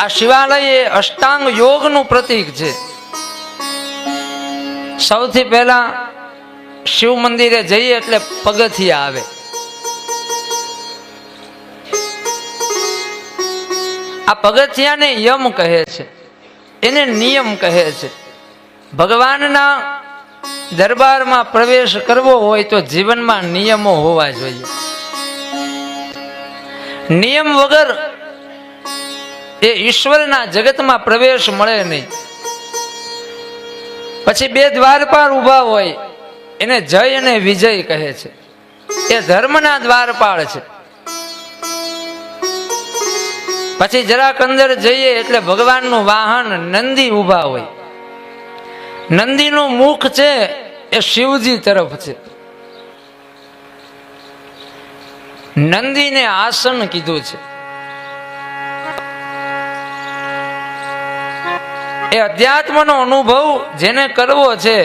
આ શિવાલય એ અષ્ટાંગ યોગનું પ્રતીક છે. સૌથી પહેલા શિવ મંદિરે જઈએ એટલે પગથિયા આવે. આ પગથિયાને યમ કહે છે, એને નિયમ કહે છે. ભગવાનના દરબારમાં પ્રવેશ કરવો હોય તો જીવનમાં નિયમો હોવા જોઈએ. નિયમ વગર એ ઈશ્વરના જગતમાં પ્રવેશ મળે નહીં. પછી બે દ્વારપાળ ઉભા હોય એને જય અને વિજય કહે છે. એ ધર્મના દ્વારપાળ છે. પછી જરાક અંદર જઈએ એટલે ભગવાનનું વાહન નંદી ઉભા હોય. નંદીનું મુખ છે એ શિવજી તરફ છે. નંદીને આસન કીધું છે. એ અધ્યાત્મનો અનુભવ જેને કરવો છે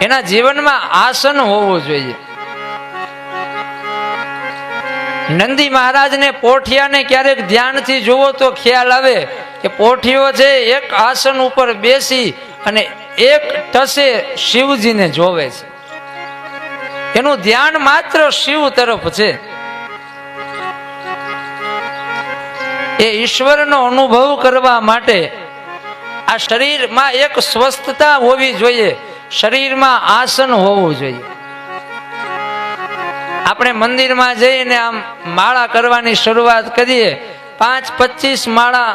એના જીવનમાં આસન હોવું જોઈએ. નંદી મહારાજને પોઠિયાને ક્યારેક ધ્યાનથી જુઓ તો ખ્યાલ આવે કે પોઠિયો છે એક આસન ઉપર બેસી અને એક ટસે શિવજીને જોવે છે. એનું ધ્યાન માત્ર શિવ તરફ છે. એ ઈશ્વરનો અનુભવ કરવા માટે આ શરીરમાં એક સ્વસ્થતા હોવી જોઈએ. શરીરમાં આસન હોવું જોઈએ. આપણે મંદિરમાં જઈને આમ માળા કરવાની શરૂઆત કરીએ, 5-25 માળા,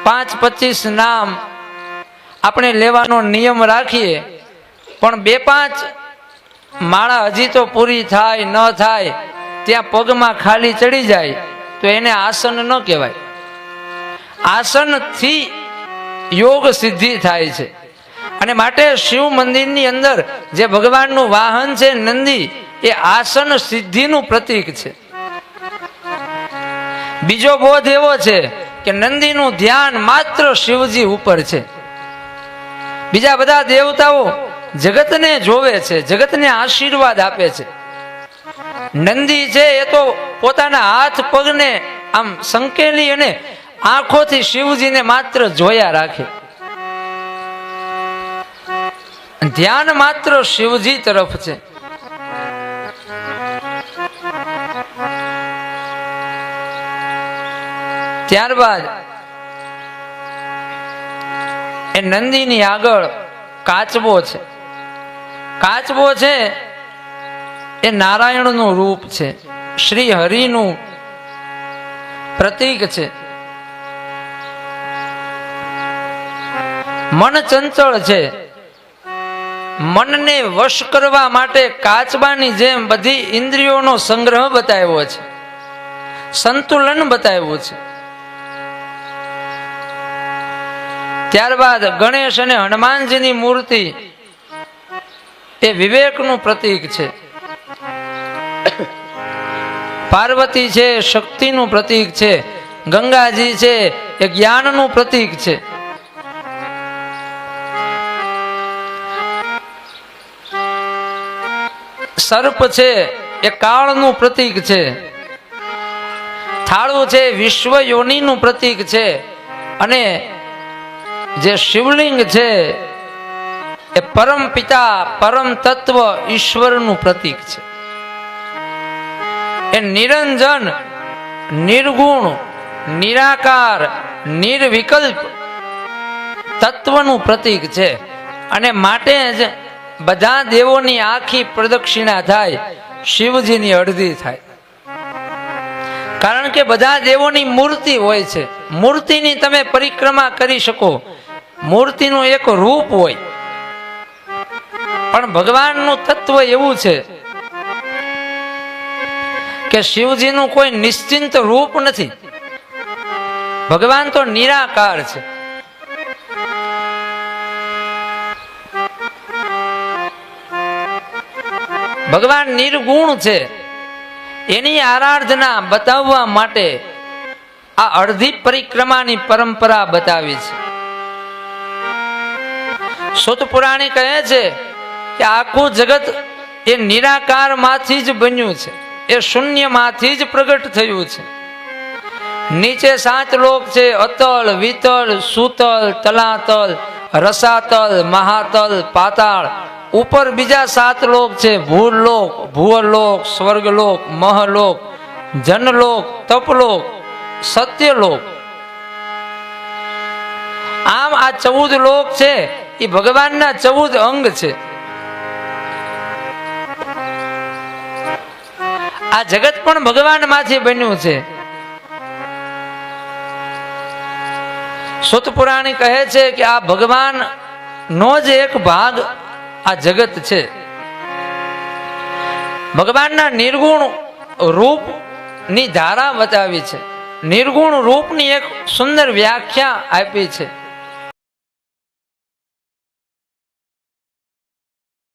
5-25 નામ આપણે લેવાનો નિયમ રાખીએ, પણ 2-5 માળા હજી તો પૂરી થાય ન થાય ત્યાં પગમાં ખાલી ચડી જાય તો એને આસન ન કહેવાય. આસનથી યોગ સિદ્ધિ થાય છે. અને માટે શિવ મંદિરની અંદર જે ભગવાનનું વાહન છે નંદી, એ આસન સિદ્ધિનું પ્રતીક છે. બીજો બોધ એવો છે કે નંદીનું ધ્યાન માત્ર શિવજી ઉપર છે. બીજા બધા દેવતાઓ જગતને જોવે છે, જગતને આશીર્વાદ આપે છે. નંદી છે એ તો પોતાના હાથ પગને આમ સંકેલી અને આંખોથી શિવજીને માત્ર જોયા રાખે. ધ્યાન માત્ર શિવજી તરફ છે. ત્યારબાદ એ નંદીની આગળ કાચબો છે. કાચબો છે એ નારાયણનું રૂપ છે, શ્રી હરિનું પ્રતીક છે. મન ચંચળ છે. મનને વશ કરવા માટે કાચબાની જેમ બધી ઇન્દ્રિયોનો સંગ્રહ બતાવ્યો છે, સંતુલન બતાવ્યું છે. ત્યારબાદ ગણેશ અને હનુમાનજીની મૂર્તિ એ વિવેકનું પ્રતીક છે. પાર્વતી છે શક્તિનું પ્રતીક છે. ગંગાજી છે એ જ્ઞાનનું પ્રતીક છે. સર્પ છે એ કાળનું પ્રતીક છે. થાળું છે વિશ્વ યોનિનું પ્રતીક છે. અને જે શિવલિંગ છે એ પરમ પિતા પરમ તત્વ ઈશ્વરનું પ્રતીક છે. એ નિરંજન, નિર્ગુણ, નિરાકાર, નિર્વિકલ્પ તત્વનું પ્રતીક છે. અને માટે જ બધા દેવોની આખી પ્રદક્ષિણા થાય, શિવજીની અડધી થાય. કારણ કે બધા દેવોની મૂર્તિ હોય છે. મૂર્તિની તમે પરિક્રમા કરી શકો, મૂર્તિનું એક રૂપ હોય. પણ ભગવાનનું તત્વ એવું છે કે શિવજીનું કોઈ નિશ્ચિંત રૂપ નથી. ભગવાન તો નિરાકાર છે. ભગવાન નિર્ગુણ છે. એની આરાધના બતાવવા માટે આ અડધી પરિક્રમાની પરંપરા બતાવી છે. સુત પુરાણી કહે છે કે આખું જગત એ નિરાકાર માંથી જ બન્યું છે, એ શૂન્ય માંથી જ પ્રગટ થયું છે. નીચે 7 લોક છે, અતલ, વિતલ, સુતલ, તલાતલ, રસાતલ, મહાતલ, પાતાળ. ઉપર બીજા 7 લોક છે, ભૂલોક, ભુવલોક, સ્વર્ગલોક, મહલોક, જનલોક, તપલોક, સત્યલોક. આમ આ 14 લોક છે એ ભગવાનના 14 અંગ છે. આ જગત પણ ભગવાન માંથી બન્યું છે. સુત પુરાણી કહે છે કે આ ભગવાન નો જ એક ભાગ આ જગત છે. ભગવાનના નિર્ગુણ રૂપ ની ધારા બતાવી છે. નિર્ગુણ રૂપની એક સુંદર વ્યાખ્યા આપી છે.